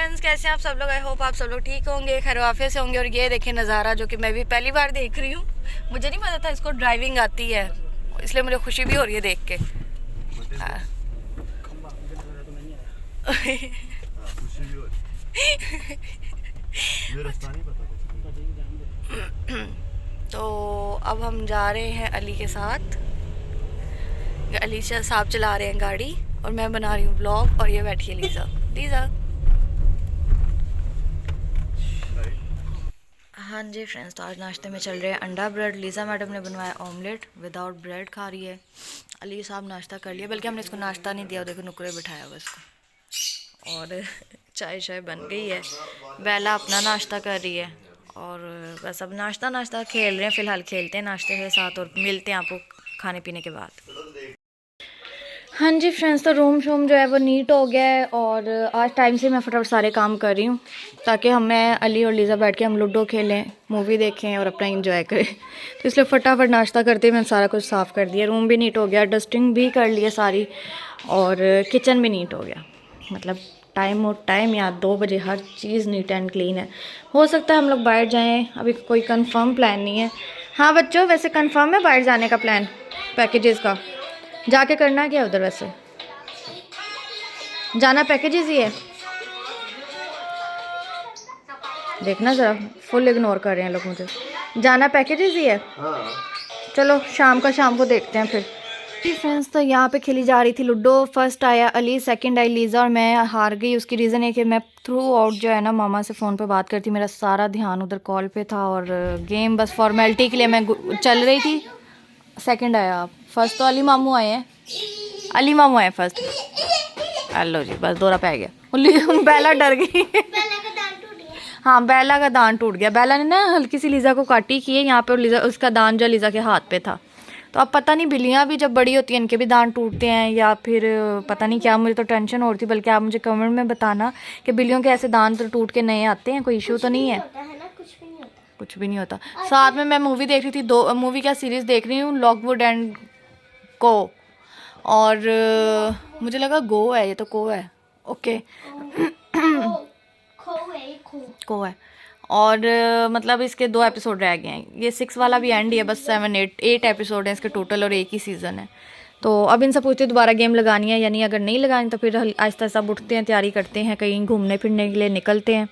Friends, कैसे हैं आप सब लोग। आई होप आप सब लोग ठीक होंगे, खैर आफियत से होंगे। और ये देखें नज़ारा जो कि मैं भी पहली बार देख रही हूँ। मुझे नहीं पता था इसको ड्राइविंग आती है, इसलिए मुझे खुशी भी हो रही है देख के। तो अब हम जा रहे हैं अली के साथ। अली साहब चला रहे हैं गाड़ी और मैं बना रही हूँ ब्लॉग। और ये बैठी है लीज़ा। लीज़ा हाँ जी फ्रेंड्स, तो आज नाश्ते में चल रहे हैं अंडा ब्रेड। लीज़ा मैडम ने बनवाया ऑमलेट, विदाउट ब्रेड खा रही है। अली साहब नाश्ता कर लिया, बल्कि हमने इसको नाश्ता नहीं दिया, देखो नुकरे बिठाया हुआ इसको। और चाय शाय बन गई है। बेला अपना नाश्ता कर रही है और बस अब नाश्ता खेल रहे हैं। फ़िलहाल खेलते हैं नाश्ते के साथ और मिलते हैं आपको खाने पीने के बाद। हाँ जी फ्रेंड्स, तो रूम शूम जो है वो नीट हो गया है और आज टाइम से मैं फटाफट सारे काम कर रही हूँ ताकि मैं अली और लीज़ा बैठ के हम लूडो खेलें, मूवी देखें और अपना इंजॉय करें। तो इसलिए फटाफट नाश्ता करते मैंने सारा कुछ साफ़ कर दिया। रूम भी नीट हो गया, डस्टिंग भी कर ली है सारी और किचन भी नीट हो गया। मतलब टाइम या 2 बजे हर चीज़ नीट एंड क्लीन है। हो सकता है हम लोग बाहर जाएँ, अभी कोई कंफर्म प्लान नहीं है। हाँ बच्चों, वैसे कंफर्म है बाहर जाने का प्लान पैकेजेस का? जाके करना क्या उधर? वैसे जाना पैकेजेस ही है। देखना ज़रा, फुल इग्नोर कर रहे हैं लोग मुझे। जाना पैकेजेस ही है। चलो शाम को देखते हैं फिर। फ्रेंड्स, तो यहाँ पे खेली जा रही थी लूडो। फर्स्ट आया अली, सेकंड आई लीज़ा और मैं हार गई। उसकी रीज़न है कि मैं थ्रू आउट जो है ना मामा से फ़ोन पे बात करती, मेरा सारा ध्यान उधर कॉल पे था और गेम बस फॉर्मेलिटी के लिए मैं चल रही थी। सेकंड आया आप। फर्स्ट तो अली मामू आए फर्स्ट। हेलो जी, बस दौरा पै गया। बेला डर गई। हाँ, बेला का दांत टूट गया। बेला ने ना हल्की सी लीज़ा को काटी की है यहाँ पे और लीज़ा उसका दांत जो लीज़ा के हाथ पे था। तो अब पता नहीं, बिल्लियाँ भी जब बड़ी होती हैं इनके भी दांत टूटते हैं या फिर पता नहीं क्या। मुझे तो टेंशन हो रही थी, बल्कि आप मुझे कमेंट में बताना कि बिल्लियों के ऐसे दांत टूट के नए आते हैं, कोई इशू तो नहीं है? कुछ भी नहीं होता। साथ में मैं मूवी देख रही थी, 2 मूवी क्या सीरीज़ देख रही हूँ, लॉकवुड एंड को। और मुझे लगा गो है, ये तो को है। ओके को है। और मतलब इसके 2 एपिसोड रह गए हैं। ये 6 वाला भी एंड ही है, बस 8 एपिसोड हैं इसके टोटल और एक ही सीज़न है। तो अब इनसे पूछते दोबारा गेम लगानी है या नहीं। अगर नहीं लगानी तो फिर आहिस्ता आहिस्ता उठते हैं, तैयारी करते हैं, कहीं घूमने फिरने के लिए निकलते हैं।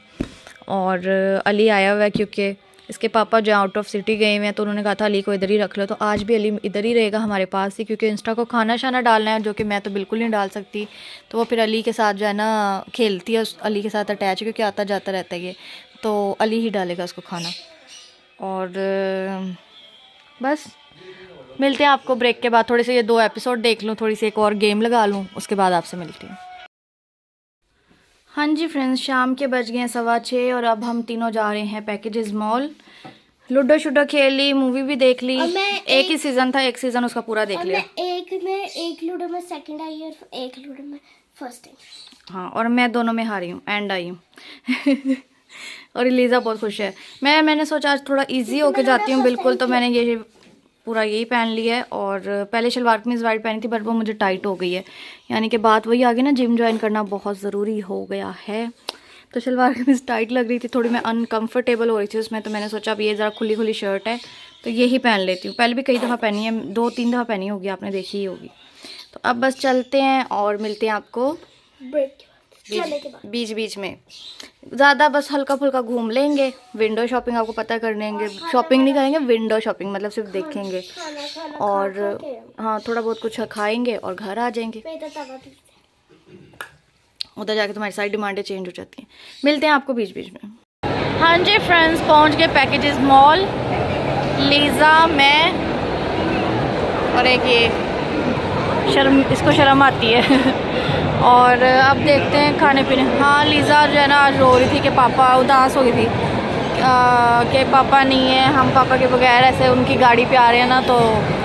और अली आया हुआ है क्योंकि इसके पापा जो आउट ऑफ सिटी गए हुए हैं, तो उन्होंने कहा था अली को इधर ही रख लो। तो आज भी अली इधर ही रहेगा हमारे पास ही, क्योंकि इंस्टा को खाना शाना डालना है जो कि मैं तो बिल्कुल नहीं डाल सकती। तो वो फिर अली के साथ जो है ना खेलती है, अली के साथ अटैच है क्योंकि आता जाता रहता है ये। तो अली ही डालेगा उसको खाना। और बस मिलते हैं आपको ब्रेक के बाद। थोड़े से ये 2 एपिसोड देख लूँ, थोड़ी सी एक और गेम लगा लूँ, उसके बाद आपसे मिलती हूँ। हाँ जी फ्रेंड्स, शाम के बज गए हैं 6:15 और अब हम तीनों जा रहे हैं पैकेजेस मॉल। लूडो शुडो खेल ली, मूवी भी देख ली। एक ही सीज़न था, एक सीज़न उसका पूरा देख लिया। एक लूडो में सेकंड आई और एक लूडो में फर्स्ट आई। हाँ, और मैं दोनों में हारी हूँ, एंड आई हूँ। और लीज़ा बहुत खुश है। मैंने सोचा आज थोड़ा इजी होके जाती हूँ बिल्कुल, तो मैंने ये पूरा यही पहन लिया है। और पहले शलवार कमीज़ वाइट पहनी थी, बट वो मुझे टाइट हो गई है। यानी कि बात वही आ गई ना, जिम ज्वाइन करना बहुत ज़रूरी हो गया है। तो शलवार कमीज़ टाइट लग रही थी, थोड़ी मैं अनकंफर्टेबल हो रही थी उसमें। तो मैंने सोचा अब ये ज़रा खुली शर्ट है तो यही पहन लेती हूँ। पहले भी कई दफ़ा पहनी है, 2-3 दफ़ा पहनी होगी, आपने देखी ही होगी। तो अब बस चलते हैं और मिलते हैं आपको बीच में। ज़्यादा बस हल्का फुल्का घूम लेंगे। विंडो शॉपिंग आपको पता कर लेंगे। शॉपिंग नहीं करेंगे, विंडो शॉपिंग मतलब सिर्फ देखेंगे। और हाँ, थोड़ा बहुत कुछ खाएंगे और घर आ जाएंगे। उधर जाके तुम्हारी सारी डिमांडें चेंज हो जाती हैं। मिलते हैं आपको बीच में। हाँ जी फ्रेंड्स, पहुंच गए पैकेजेस मॉल। लीज़ा, मैं और एक ये इसको शर्म आती है। और अब देखते हैं खाने पीने। हाँ, लीज़ा जो है ना आज रो रही थी कि पापा, उदास हो गई थी कि पापा नहीं है, हम पापा के बगैर ऐसे उनकी गाड़ी पे आ रहे हैं ना। तो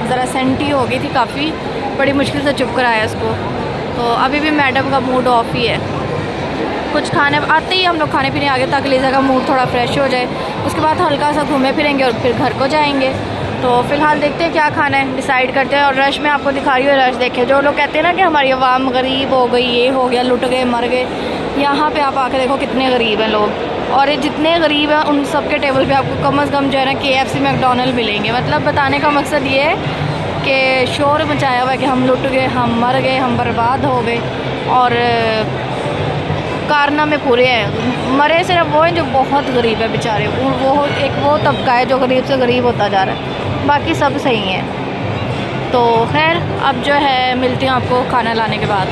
ज़रा सेंटी हो गई थी काफ़ी, बड़ी मुश्किल से चुप कराया इसको। तो अभी भी मैडम का मूड ऑफ ही है। कुछ खाने आते ही हम लोग खाने पीने आगे, ताकि लीज़ा का मूड थोड़ा फ्रेश हो जाए। उसके बाद हल्का सा घूमे फिरेंगे और फिर घर को जाएंगे। तो फ़िलहाल देखते हैं क्या खाना है, डिसाइड करते हैं। और रश में आपको दिखा रही हूँ, रश देखे। जो लोग कहते हैं ना कि हमारी आवाम गरीब हो गई, ये हो गया, लुट गए, मर गए, यहाँ पे आप आके देखो कितने गरीब हैं लोग, और ये जितने गरीब हैं उन सब के टेबल पे आपको कम से कम जो है ना KFC मैकडोनल्ड मिलेंगे। मतलब बताने का मकसद ये है कि शोर मचाया हुआ है कि हम लुट गए, हम मर गए, हम बर्बाद हो गए, और कारनामे पूरे हैं। मरे सिर्फ वो हैं जो बहुत गरीब है बेचारे, वो एक वो तबका है जो गरीब से गरीब होता जा रहा है, बाकी सब सही हैं। तो खैर अब जो है मिलती हूँ आपको खाना लाने के बाद।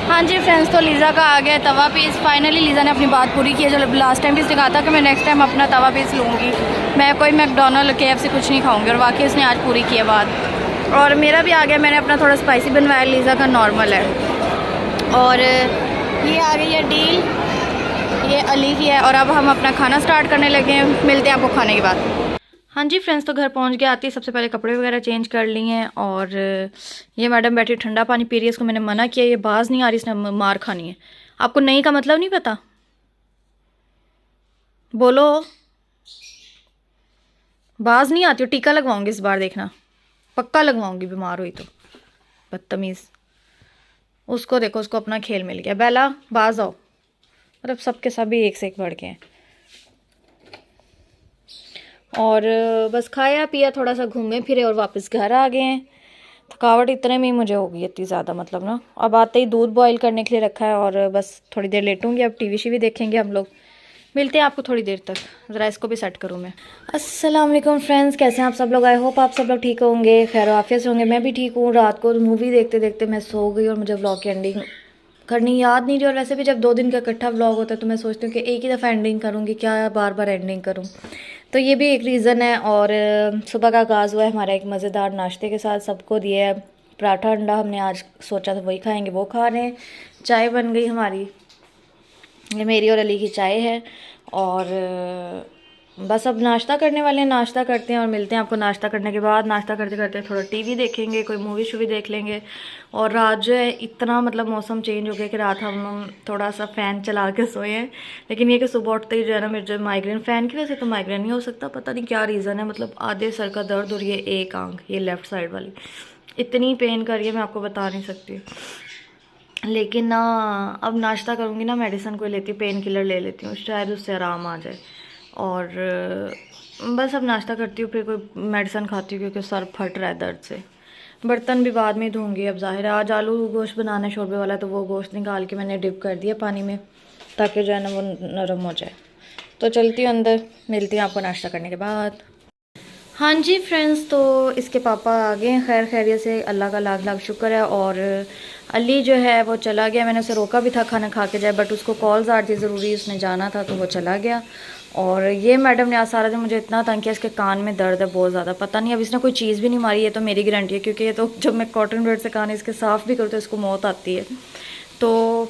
हाँ जी फ्रेंड्स, तो लीज़ा का आ गया तवा पीस। फाइनली लीज़ा ने अपनी बात पूरी की है। जो लास्ट टाइम भी इसने कहा था कि मैं नेक्स्ट टाइम अपना तवा पीस लूँगी, मैं कोई मैकडोनल्ड KFC कुछ नहीं खाऊंगी, और वाकई उसने आज पूरी की है बात। और मेरा भी आ गया, मैंने अपना थोड़ा स्पाइसी बनवाया, लीज़ा का नॉर्मल है। और ये आ गई है डील, ये अली की है। और अब हम अपना खाना स्टार्ट करने लगे हैं, मिलते हैं आपको खाने के बाद। हाँ जी फ्रेंड्स, तो घर पहुंच गया। आती सबसे पहले कपड़े वगैरह चेंज कर लिए हैं, और ये मैडम बैठी ठंडा पानी पी रही है। इसको मैंने मना किया, ये बाज नहीं आ रही, इसने मार खानी है। आपको नहीं का मतलब नहीं पता? बोलो, बाज नहीं आती हो। टीका लगवाऊंगी इस बार, देखना पक्का लगवाऊंगी, बीमार हुई तो। बदतमीज़, उसको देखो, उसको अपना खेल मिल गया। बेला बाज आओ। मतलब सबके सभी एक से एक बढ़ के हैं। और बस खाया पिया, थोड़ा सा घूमे फिरे और वापस घर आ गए हैं। थकावट इतने में ही मुझे हो गई इतनी ज़्यादा, मतलब ना। अब आते ही दूध बॉईल करने के लिए रखा है, और बस थोड़ी देर लेटूंगी। अब TV देखेंगे हम लोग। मिलते हैं आपको थोड़ी देर तक। ज़रा इसको भी सेट करूँ मैं। अस्सलाम वालेकुम फ्रेंड्स, कैसे हैं आप सब लोग? आई होप आप सब लोग ठीक होंगे, खैर आफियत से होंगे। मैं भी ठीक हूँ। रात को मूवी देखते देखते मैं सो गई, और मुझे व्लॉग की एंडिंग करनी याद नहीं रही। और वैसे भी जब 2 दिन का इकट्ठा व्लॉग होता है तो मैं सोचती हूँ कि एक ही दफ़ा एंडिंग करूँगी, क्या बार बार एंडिंग करूँ। तो ये भी एक रीज़न है। और सुबह का आगाज़ हुआ है हमारा एक मज़ेदार नाश्ते के साथ। सबको दिया है पराठा अंडा, हमने आज सोचा था वही खाएंगे, वो खा रहे हैं। चाय बन गई हमारी, ये मेरी और अली की चाय है। और बस अब नाश्ता करने वाले हैं, नाश्ता करते हैं और मिलते हैं आपको नाश्ता करने के बाद। नाश्ता करते करते थोड़ा TV देखेंगे, कोई मूवी शूवी देख लेंगे। और रात जो है इतना, मतलब मौसम चेंज हो गया कि रात हम थोड़ा सा फ़ैन चला के सोए हैं। लेकिन ये कि सुबह उठते ही जो है ना, मेरे जो माइग्रेन, फ़ैन की वजह से तो माइग्रेन नहीं हो सकता, पता नहीं क्या रीज़न है। मतलब आधे सर का दर्द, और ये एक आंख, ये लेफ़्ट साइड वाली इतनी पेन कर रही है, मैं आपको बता नहीं सकती। लेकिन ना अब नाश्ता करूँगी ना, मेडिसिन कोई लेती हूँ, पेन किलर ले लेती हूँ, शायद उससे आराम आ जाए। और बस अब नाश्ता करती हूँ, फिर कोई मेडिसिन खाती हूँ, क्योंकि सर फट रहा है दर्द से। बर्तन भी बाद में धोंगी। अब ज़ाहिर है आज आलू गोश्त बनाना है शोरबे वाला, तो वो गोश्त निकाल के मैंने डिप कर दिया पानी में, ताकि जो है ना वो नरम हो जाए। तो चलती हूँ अंदर, मिलती हूँ आपको नाश्ता करने के बाद। हाँ जी फ्रेंड्स, तो इसके पापा आ गए हैं खैर खैरियत से, अल्लाह का लाख लाख शुक्र है। और अली जो है वो चला गया। मैंने उसे रोका भी था खाना खा के जाए, बट उसको कॉल्स आ रही थी ज़रूरी, उसने जाना था, तो वो चला गया। और ये मैडम ने आज सारा दिन मुझे इतना तंग किया, इसके कान में दर्द है बहुत ज़्यादा। पता नहीं अब इसने कोई चीज़ भी नहीं मारी, ये तो मेरी गारंटी है, क्योंकि ये तो जब मैं कॉटन ब्लेड से कान इसके साफ़ भी करूँ तो इसको मौत आती है। तो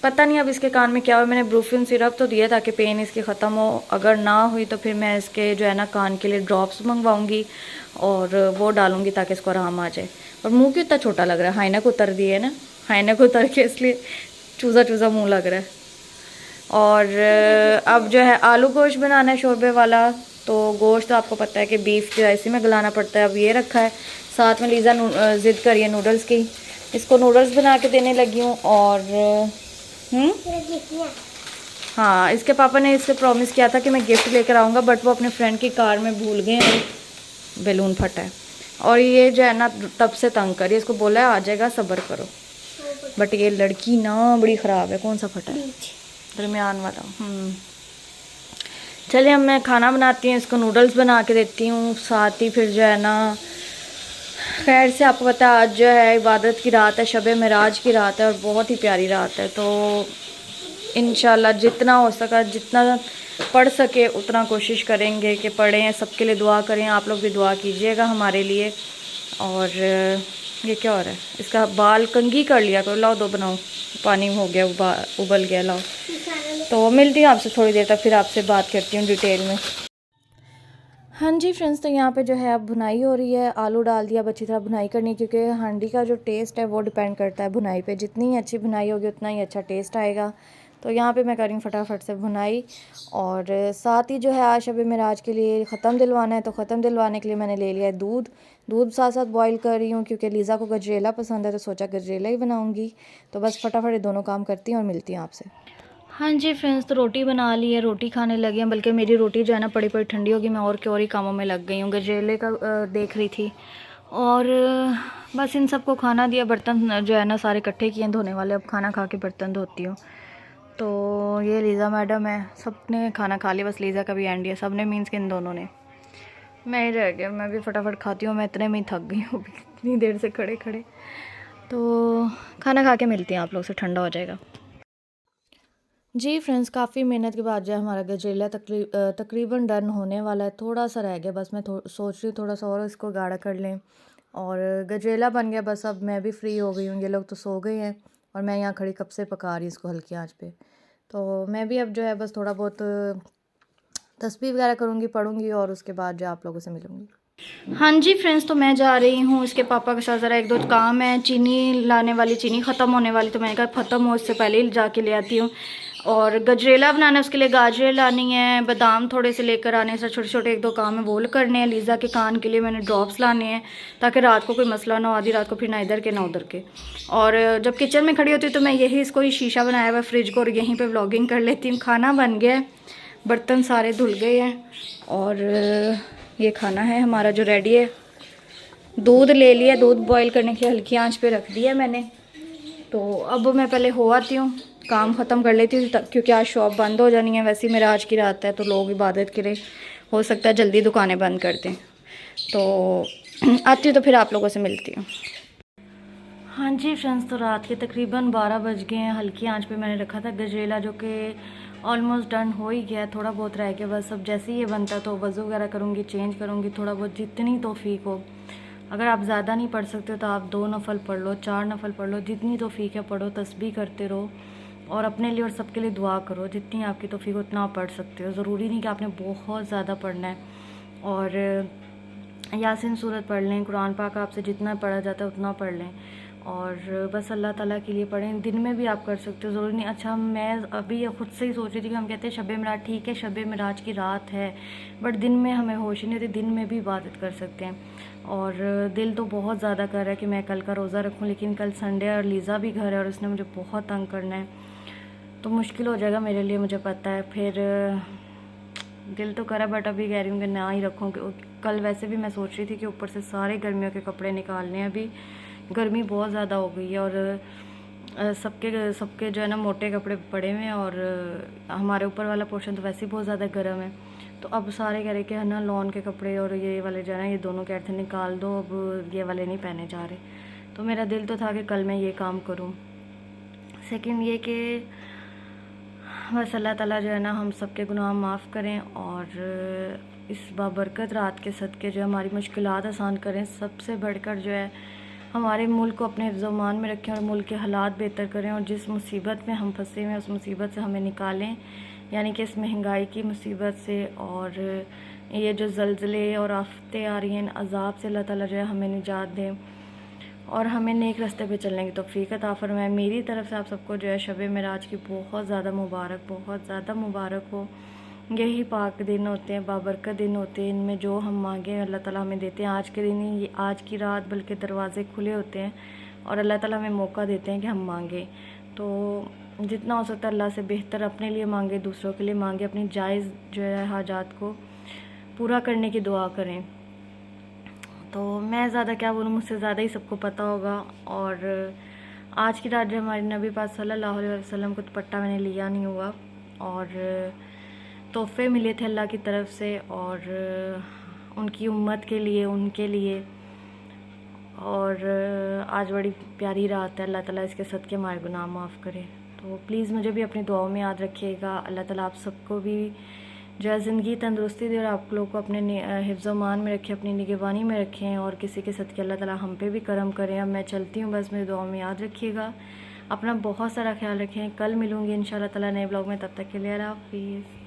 पता नहीं अब इसके कान में क्या हुआ। मैंने ब्रूफिन सिरप तो दिया ताकि पेन इसकी ख़त्म हो, अगर ना हुई तो फिर मैं इसके जो है ना कान के लिए ड्रॉप्स मंगवाऊंगी और वो डालूंगी ताकि इसको आराम आ जाए। और मुंह क्यों इतना छोटा लग रहा है? हाइनक उतर दिए है ना, हाइनक उतर के इसलिए चूज़ा चूज़ा मुंह लग रहा है। और अब जो है आलू गोश्त बनाना है शोरबे वाला। तो गोश्त तो आपको पता है कि बीफ जो है इसी में गलाना पड़ता है। अब ये रखा है, साथ में लीज़ा ज़िद करी है नूडल्स की, इसको नूडल्स बना के देने लगी हूँ। और हाँ, इसके पापा ने इससे प्रॉमिस किया था कि मैं गिफ्ट लेकर आऊँगा, बट वो अपने फ्रेंड की कार में भूल गए हैं, बैलून फटा है। और ये जो है ना तब से तंग करिए, इसको बोला है आ जाएगा, सब्र करो। बट ये लड़की ना बड़ी ख़राब है। कौन सा फटा है? दरमियान वाला। चलिए अब मैं खाना बनाती हूँ, इसको नूडल्स बना के देती हूँ, साथ ही फिर जो है ना खैर से आपको पता है आज जो है इबादत की रात है, शब मेराज की रात है, और बहुत ही प्यारी रात है। तो इंशाल्लाह जितना हो सका, जितना पढ़ सके उतना कोशिश करेंगे कि पढ़ें, सबके लिए दुआ करें। आप लोग भी दुआ कीजिएगा हमारे लिए। और ये क्या हो रहा है? इसका बाल कंघी कर लिया करो। लाओ दो बनाओ, पानी हो गया, उबल गया। लाओ। तो मिलती हूँ आपसे थोड़ी देर तक, फिर आपसे बात करती हूँ डिटेल में। हाँ जी फ्रेंड्स, तो यहाँ पे जो है अब भुनाई हो रही है। आलू डाल दिया, अब अच्छी तरह भुनाई करनी, क्योंकि हांडी का जो टेस्ट है वो डिपेंड करता है भुनाई पे। जितनी अच्छी भुनाई होगी उतना ही अच्छा टेस्ट आएगा। तो यहाँ पे मैं कर रही हूँ फटाफट से भुनाई। और साथ ही जो है आज शब मेराज के लिए ख़त्म दिलवाना है, तो ख़त्म दिलवाने के लिए मैंने ले लिया है दूध साथ साथ बॉईल कर रही हूँ क्योंकि लीज़ा को गजरेला पसंद है, तो सोचा गजरेला ही बनाऊँगी। तो बस फटाफट ये दोनों काम करती हूँ और मिलती हूँ आपसे। हाँ जी फ्रेंड्स, तो रोटी बना ली है, रोटी खाने लगी हैं। बल्कि मेरी रोटी जो है ना पड़ी ठंडी होगी, मैं और के और ही कामों में लग गई हूँ। गजरेले का देख रही थी और बस इन सबको खाना दिया। बर्तन जो है ना सारे इकट्ठे किए धोने वाले, अब खाना खा के बर्तन धोती हूँ। तो ये लीज़ा मैडम है, सबने खाना खा लिया, बस लीज़ा का भी एंड है, सब ने मीन्स कि इन दोनों ने। मैं ही रह गया, मैं भी फटाफट खाती हूँ। मैं इतने में ही थक गई हूँ इतनी देर से खड़े खड़े। तो खाना खा के मिलती हैं आप लोग से, ठंडा हो जाएगा। जी फ्रेंड्स, काफ़ी मेहनत के बाद जो है हमारा गजरेला तकरीबन डन होने वाला है। थोड़ा सा रह गया बस, मैं सोच रही हूँ थोड़ा सा और इसको गाढ़ा कर लें और गजरेला बन गया। बस अब मैं भी फ्री हो गई हूँ, ये लोग तो सो गए हैं और मैं यहाँ खड़ी कब से पका रही हूँ इसको हल्की आंच पे। तो मैं भी अब जो है बस थोड़ा बहुत तस्बीह वगैरह करूँगी, पढ़ूँगी और उसके बाद जो आप लोगों से मिलूँगी। हाँ जी फ्रेंड्स, तो मैं जा रही हूँ इसके पापा के साथ, ज़रा एक दो काम है। चीनी लाने वाली, चीनी ख़त्म होने वाली, तो मैंने कहा ख़त्म हो इससे पहले ही जाके ले आती हूँ। और गजरेला बनाना है, उसके लिए गाजरें लानी है, बादाम थोड़े से लेकर आने हैं, छोटे छोटे एक दो काम है वो करने हैं। लीज़ा के कान के लिए मैंने ड्रॉप्स लाने हैं ताकि रात को कोई मसला ना हो, आधी रात को फिर ना इधर के ना उधर के। और जब किचन में खड़ी होती हूँ तो मैं यही इसको ही शीशा बनाया हुआ फ्रिज को, और यहीं पर व्लॉगिंग कर लेती हूँ। खाना बन गया है, बर्तन सारे धुल गए हैं और ये खाना है हमारा जो रेडी है। दूध ले लिया, दूध बॉईल करने की हल्की आंच पे रख दिया मैंने। तो अब मैं पहले हो आती हूँ, काम ख़त्म कर लेती हूँ क्योंकि आज शॉप बंद हो जानी है। वैसे ही मेरा आज की रात है तो लोग इबादत के लिए हो सकता है जल्दी दुकानें बंद कर दें। तो आती हूँ तो फिर आप लोगों से मिलती हूँ। हाँ जी फ्रेंड्स, तो रात के तकरीबन 12 बज गए हैं। हल्की आंच पे मैंने रखा था गजरेला जो कि ऑलमोस्ट डन हो ही गया, थोड़ा बहुत रह गया बस। अब जैसे ही ये बनता तो वज़ू वगैरह करूँगी, चेंज करूँगी, थोड़ा बहुत जितनी तौफीक हो। अगर आप ज़्यादा नहीं पढ़ सकते तो आप 2 नफल पढ़ लो, 4 नफल पढ़ लो, जितनी तौफीक है पढ़ो, तस्बीह करते रहो और अपने लिए और सबके लिए दुआ करो। जितनी आपकी तौफीक उतना आप पढ़ सकते हो। ज़रूरी नहीं कि आपने बहुत ज़्यादा पढ़ना है। और यासीन सूरत पढ़ लें, कुरान पाक आपसे जितना पढ़ा जाता है उतना पढ़ लें और बस अल्लाह ताला के लिए पढ़ें। दिन में भी आप कर सकते हो, ज़रूरी नहीं। अच्छा, मैं अभी ख़ुद से ही सोच रही थी कि हम कहते हैं शब मेराज, ठीक है शब मेराज की रात है, बट दिन में हमें होश ही नहीं होती, दिन में भी इबादत कर सकते हैं। और दिल तो बहुत ज़्यादा कर रहा है कि मैं कल का रोज़ा रखूं, लेकिन कल संडे और लीज़ा भी घर है और उसने मुझे बहुत तंग करना है, तो मुश्किल हो जाएगा मेरे लिए, मुझे पता है। फिर दिल तो करा बट अभी कह रही हूँ कि ना ही रखूँ। कल वैसे भी मैं सोच रही थी कि ऊपर से सारे गर्मियों के कपड़े निकालने हैं, अभी गर्मी बहुत ज़्यादा हो गई है और सबके जो है ना मोटे कपड़े पड़े हुए हैं और हमारे ऊपर वाला पोर्शन तो वैसे ही बहुत ज़्यादा गर्म है। तो अब सारे कह रहे कि है ना लॉन के कपड़े और ये वाले जो है ना, ये दोनों कह रहे थे निकाल दो, अब ये वाले नहीं पहने जा रहे। तो मेरा दिल तो था कि कल मैं ये काम करूँ। सेकंड ये कि बस अल्लाह ताला जो है ना हम सबके गुनाह माफ़ करें और इस बाबरकत रात के सदके जो हमारी मुश्किलात आसान करें। सबसे बढ़कर जो है हमारे मुल्क को अपने हिफ्ज़-ओ-मान में रखें और मुल्क के हालात बेहतर करें और जिस मुसीबत में हम फंसे हुए हैं उस मुसीबत से हमें निकालें, यानी कि इस महंगाई की मुसीबत से और ये जो ज़लज़ले और आफ़तें आ रही हैं, अज़ाब से अल्लाह ताला जो है हमें निजात दें और हमें नेक रास्ते पे चलने की तौफ़ीक अता फ़रमाए। मेरी तरफ से आप सबको जो है शब मेराज की बहुत ज़्यादा मुबारक हो। यही पाक दिन होते हैं, बाबरकत दिन होते हैं, इनमें जो हम मांगें अल्लाह ताला हमें देते हैं। आज के दिन ही, आज की रात बल्कि दरवाज़े खुले होते हैं और अल्लाह ताला हमें मौका देते हैं कि हम मांगें। तो जितना हो सकता है अल्लाह से बेहतर अपने लिए मांगे, दूसरों के लिए मांगे, अपनी जायज़ जो है हाजात को पूरा करने की दुआ करें। तो मैं ज़्यादा क्या बोलूँ, मुझसे ज़्यादा ही सबको पता होगा। और आज की रात जो हमारे नबी पाक सल्लल्लाहु अलैहि वसल्लम को दुपट्टा मैंने लिया नहीं हुआ और तोहफ़े मिले थे अल्लाह की तरफ से और उनकी उम्मत के लिए, उनके लिए। और आज बड़ी प्यारी रात है, अल्लाह ताला इसके सदके हमारे गुनाह माफ़ करे। तो प्लीज़ मुझे भी अपनी दुआओं में याद रखिएगा। अल्लाह ताला आप सबको भी जो है ज़िंदगी तंदुरुस्ती दे और आप लोगों को अपने हिफ्ज़-ओ-मान में रखें, अपनी निगहबानी में रखें और किसी के सदके अल्लाह ताला हम पे भी करम करें। अब मैं चलती हूँ, बस मेरी दुआओं में याद रखिएगा। अपना बहुत सारा ख्याल रखें। कल मिलूँगी इंशाअल्लाह ताला नए ब्लॉग में, तब तक के लिए अल्लाह हाफ़िज़।